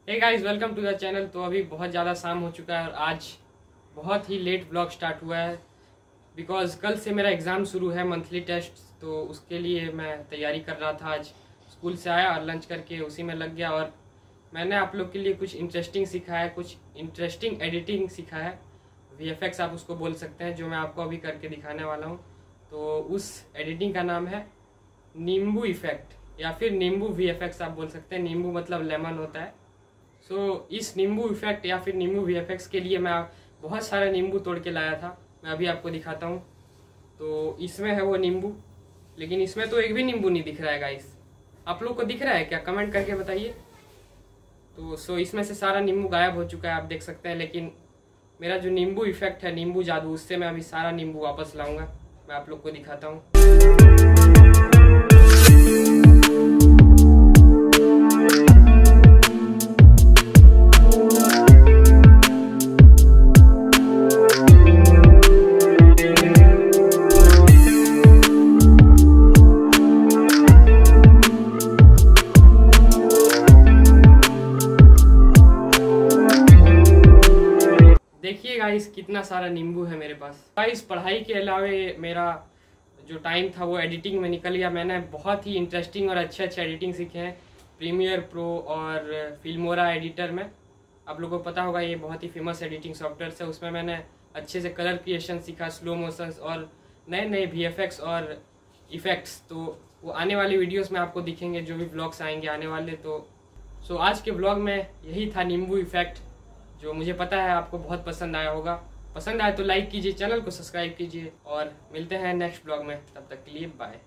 Hey guys, welcome to the channel. तो अभी बहुत ज़्यादा शाम हो चुका है और आज बहुत ही लेट ब्लॉग स्टार्ट हुआ है बिकॉज कल से मेरा एग्ज़ाम शुरू है, मंथली टेस्ट। तो उसके लिए मैं तैयारी कर रहा था। आज स्कूल से आया और लंच करके उसी में लग गया और मैंने आप लोग के लिए कुछ इंटरेस्टिंग सीखा है, कुछ इंटरेस्टिंग एडिटिंग सीखा है। VFX आप उसको बोल सकते हैं, जो मैं आपको अभी करके दिखाने वाला हूँ। तो उस एडिटिंग का नाम है नींबू इफेक्ट या फिर नींबू VFX आप बोल सकते हैं। नींबू मतलब लेमन होता है। इस नींबू इफेक्ट या फिर नींबू VFX के लिए मैं बहुत सारा नींबू तोड़ के लाया था। मैं अभी आपको दिखाता हूँ। तो इसमें है वो नींबू, लेकिन इसमें तो एक भी नींबू नहीं दिख रहा है गाइस। आप लोग को दिख रहा है क्या? कमेंट करके बताइए। तो इसमें से सारा नींबू गायब हो चुका है, आप देख सकते हैं। लेकिन मेरा जो नींबू इफेक्ट है, नींबू जादू, उससे मैं अभी सारा नींबू वापस लाऊंगा। मैं आप लोग को दिखाता हूँ। देखिए गाइस, कितना सारा नींबू है मेरे पास। गाइस, पढ़ाई के अलावे मेरा जो टाइम था वो एडिटिंग में निकल गया। मैंने बहुत ही इंटरेस्टिंग और अच्छे एडिटिंग सीखे हैं प्रीमियर प्रो और फिल्मोरा एडिटर में। आप लोगों को पता होगा, ये बहुत ही फेमस एडिटिंग सॉफ्टवेयर है। उसमें मैंने अच्छे से कलर क्रिएशन सीखा, स्लो मोशंस और नए नए VFX और इफ़ेक्ट्स। तो वो आने वाली वीडियोस में आपको दिखेंगे, जो भी व्लॉग्स आएंगे आने वाले। तो आज के व्लॉग में यही था नींबू इफेक्ट, जो मुझे पता है आपको बहुत पसंद आया होगा। पसंद आए तो लाइक कीजिए, चैनल को सब्सक्राइब कीजिए और मिलते हैं नेक्स्ट ब्लॉग में। तब तक के लिए बाय।